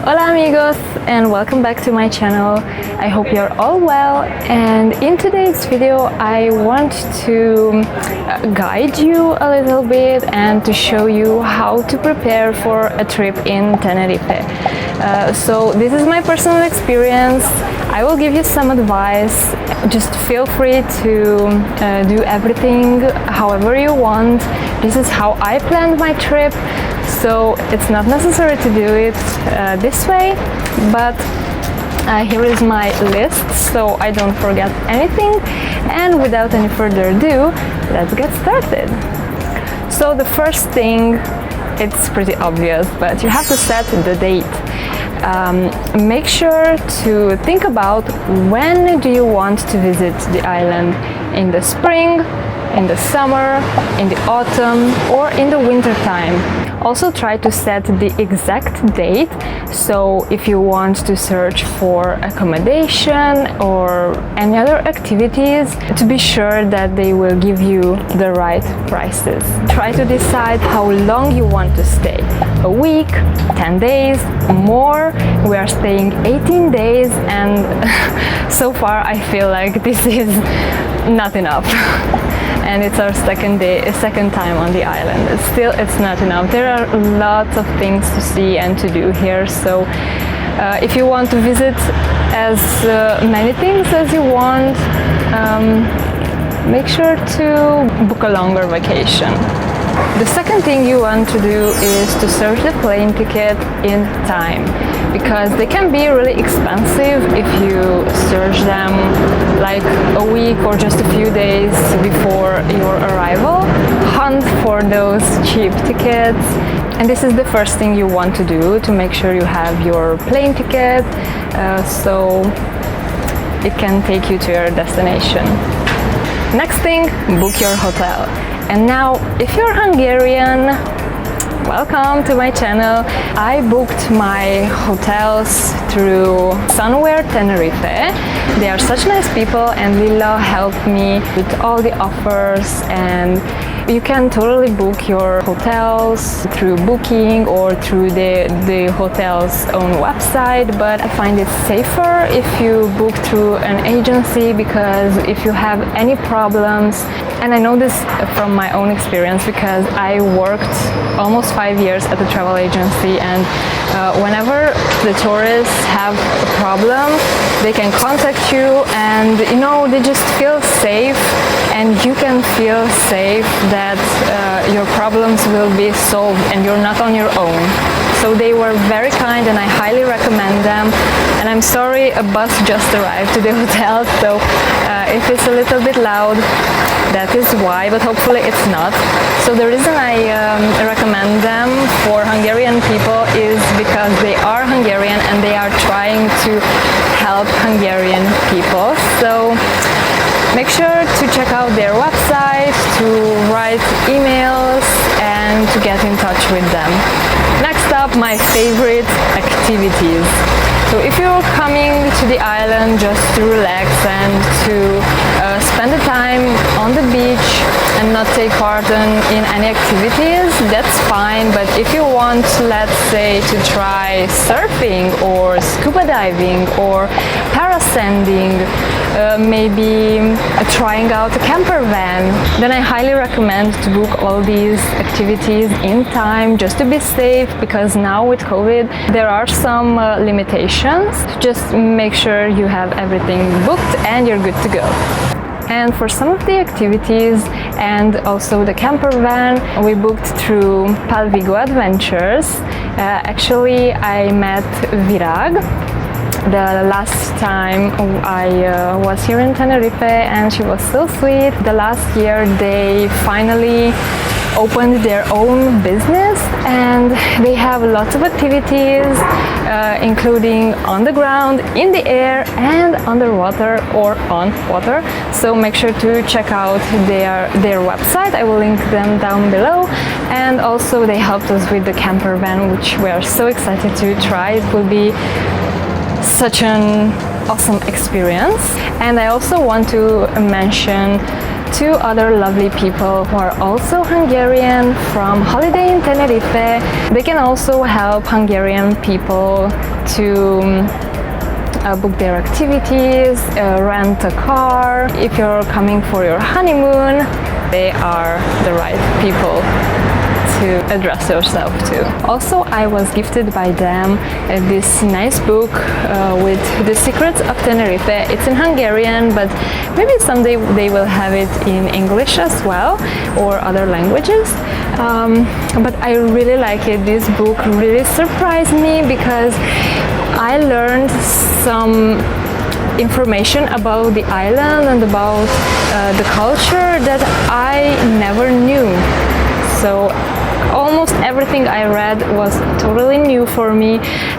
Hola amigos, and welcome back to my channel. I hope you're all well, and in today's video I want to guide you a little bit and to show you how to prepare for a trip in Tenerife. So this is my personal experience. I will give you some advice. Just feel free to do everything however you want. This is how I planned my trip. So it's not necessary to do it this way, but here is my list so I don't forget anything. And without any further ado, let's get started. So the first thing, it's pretty obvious, but you have to set the date. Make sure to think about when do you want to visit the island, in the spring, in the summer, in the autumn, or in the winter time. Also try to set the exact date, so if you want to search for accommodation or any other activities, to be sure that they will give you the right prices. Try to decide how long you want to stay. A week, 10 days, more. We are staying 18 days and so far I feel like this is not enough. And it's our second time on the island. Still, it's not enough. There are lots of things to see and to do here. So if you want to visit as many things as you want, make sure to book a longer vacation. The second thing you want to do is to search the plane ticket in time, because they can be really expensive if you search them like a week or just a few days before your arrival. Hunt for those cheap tickets, and this is the first thing you want to do, to make sure you have your plane ticket so it can take you to your destination. Next thing, book your hotel. And now, if you're Hungarian, welcome to my channel. I booked my hotels through Somewhere Tenerife. They are such nice people, and Lila helped me with all the offers, and you can totally book your hotels through Booking or through the hotel's own website, but I find it safer if you book through an agency, because if you have any problems, and I know this from my own experience because I worked almost 5 years at a travel agency, and whenever the tourists have a problem, they can contact you, and you know, they just feel safe, and you can feel safe that your problems will be solved and you're not on your own. So they were very kind and I highly recommend them. And I'm sorry, a bus just arrived to the hotel, so if it's a little bit loud, that is why, but hopefully it's not. So the reason I recommend them for Hungarian people is because they are Hungarian and they are trying to help Hungarian people. So make sure to check out their website, to write emails and to get in touch with them. Next up, my favorite activities. So if you're coming to the island just to relax and to spend the time on the beach and not take part in any activities, that's fine. But if you want, let's say, to try surfing or scuba diving or parasailing, maybe trying out a camper van, then I highly recommend to book all these activities in time, just to be safe, because now with COVID there are some limitations. Just make sure you have everything booked and you're good to go. And for some of the activities and also the camper van, we booked through Palvigo Adventures. Actually, I met Virag the last time I was here in Tenerife, and she was so sweet. The last year they finally opened their own business, and they have lots of activities including on the ground, in the air and underwater or on water. So make sure to check out their website. I will link them down below. And also they helped us with the camper van, which we are so excited to try. It will be such an awesome experience. And I also want to mention two other lovely people who are also Hungarian from holiday in Tenerife. They can also help Hungarian people to book their activities, rent a car. If you're coming for your honeymoon, they are the right people to address yourself to. Also, I was gifted by them this nice book with The Secrets of Tenerife. It's in Hungarian, but maybe someday they will have it in English as well, or other languages. But I really like it. This book really surprised me because I learned some information about the island and about the culture that I never knew. So almost everything I read was totally new for me,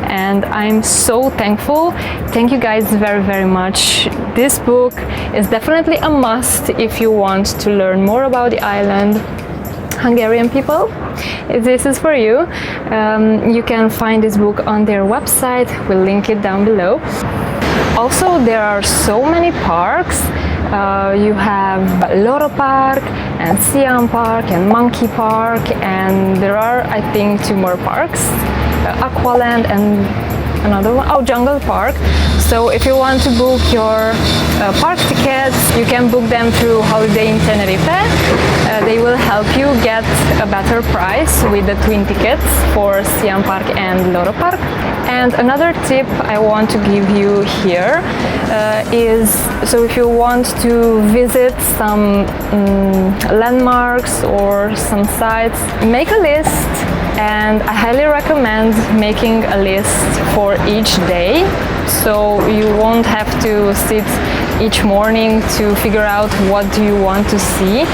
and I'm so thankful. Thank you guys very, very much. This book is definitely a must if you want to learn more about the island. Hungarian people, if this is for you, you can find this book on their website. We'll link it down below. Also, there are so many parks. You have Loro Park and Siam Park and Monkey Park, and there are, I think, two more parks, Aqualand and another one, Jungle Park. So if you want to book your park tickets, you can book them through Holiday in Tenerife. They will help you get a better price with the twin tickets for Siam Park and Loro Park. And another tip I want to give you here is, so if you want to visit some landmarks or some sites, make a list, and I highly recommend making a list for each day, so you won't have to sit each morning to figure out what do you want to see.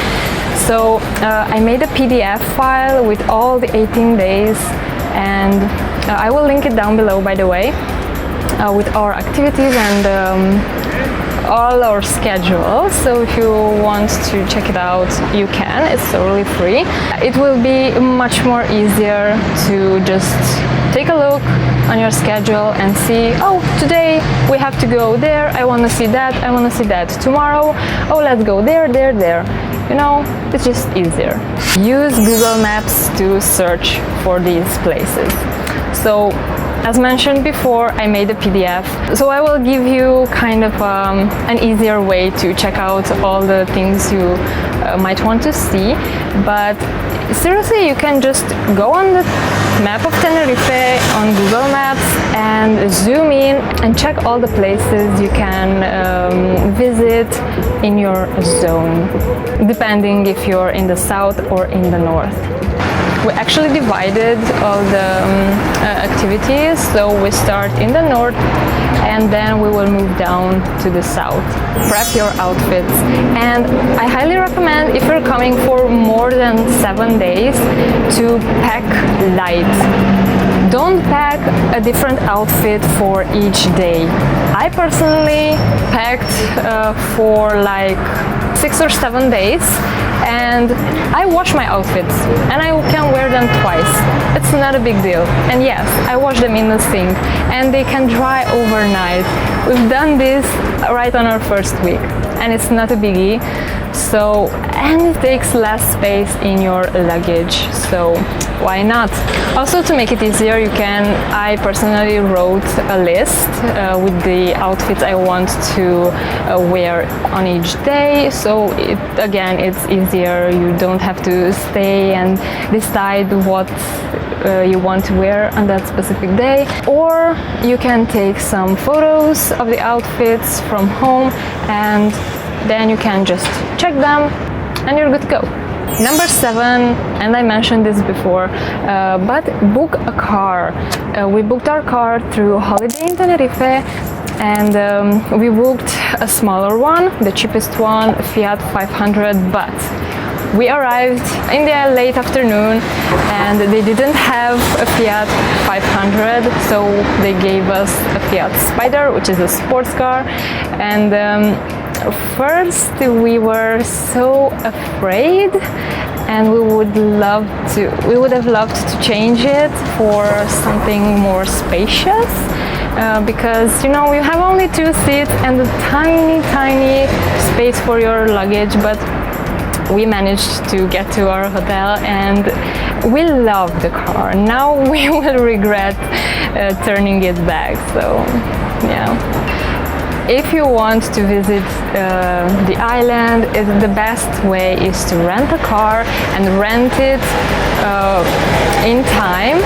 So I made a PDF file with all the 18 days, and I will link it down below, by the way, with our activities and all our schedule. So if you want to check it out, you can. It's totally free. It will be much more easier to just take a look on your schedule and see, oh, today we have to go there, I want to see that, I want to see that. Tomorrow, oh, let's go there, there, there. You know, it's just easier. Use Google Maps to search for these places. So, as mentioned before, I made a PDF, so I will give you kind of an easier way to check out all the things you might want to see. But seriously, you can just go on the map of Tenerife on Google Maps and zoom in and check all the places you can visit in your zone, depending if you're in the south or in the north. We actually divided all the activities, so we start in the north and then we will move down to the south. Prep your outfits, and I highly recommend, if you're coming for more than 7 days, to pack light. Don't pack a different outfit for each day. I personally packed for like 6 or 7 days, and I wash my outfits and I can wear them twice. It's not a big deal. And yes, I wash them in the sink and they can dry overnight. We've done this right on our first week and it's not a biggie. So, and it takes less space in your luggage, so why not? Also, to make it easier, I personally wrote a list with the outfits I want to wear on each day, so it's easier. You don't have to stay and decide what you want to wear on that specific day. Or you can take some photos of the outfits from home and then you can just check them and you're good to go. Number 7, and I mentioned this before, but book a car. We booked our car through Holiday in Tenerife, and we booked a smaller one, the cheapest one, Fiat 500, but we arrived in the late afternoon and they didn't have a Fiat 500, so they gave us a Fiat Spider, which is a sports car. And first we were so afraid, and we would have loved to change it for something more spacious, because you have only 2 seats and a tiny space for your luggage, but we managed to get to our hotel and we love the car. Now we will regret turning it back, so yeah. If you want to visit the island, the best way is to rent a car and rent it in time.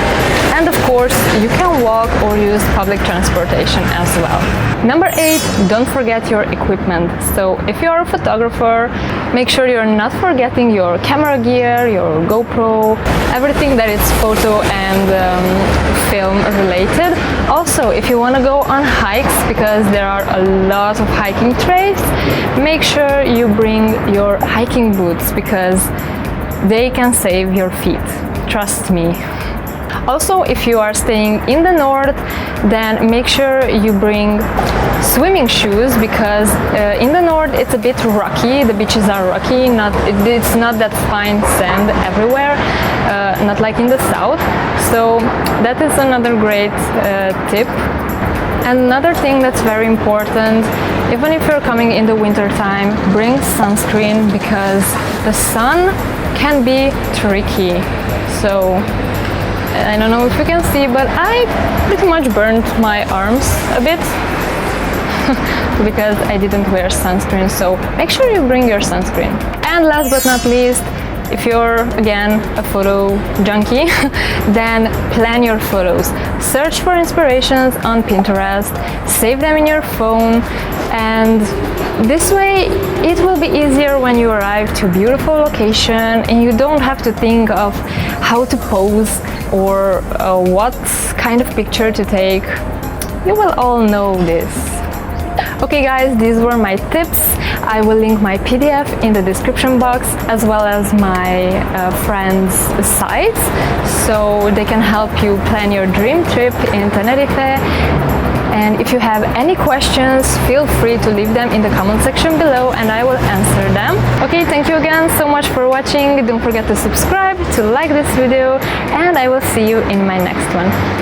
And of course, you can walk or use public transportation as well. Number 8, don't forget your equipment. So if you're a photographer, make sure you're not forgetting your camera gear, your GoPro, everything that is photo and film related. Also, if you want to go on hikes, because there are a lot of hiking trails, make sure you bring your hiking boots because they can save your feet. Trust me. Also, if you are staying in the north, then make sure you bring swimming shoes because in the north it's a bit rocky, the beaches are rocky, it's not that fine sand everywhere, not like in the south. So that is another great tip. And another thing that's very important, even if you're coming in the winter time, bring sunscreen because the sun can be tricky. So I don't know if you can see, but I pretty much burned my arms a bit because I didn't wear sunscreen, so make sure you bring your sunscreen. And last but not least, if you're again a photo junkie, then plan your photos. Search for inspirations on Pinterest, save them in your phone, and this way it will be easier when you arrive to a beautiful location and you don't have to think of how to pose or what kind of picture to take. You will all know this. Okay guys, these were my tips. I will link my PDF in the description box as well as my friends' sites so they can help you plan your dream trip in Tenerife. And if you have any questions, feel free to leave them in the comment section below and I will answer them. Okay, thank you again so much for watching. Don't forget to subscribe, to like this video, and I will see you in my next one. Bye!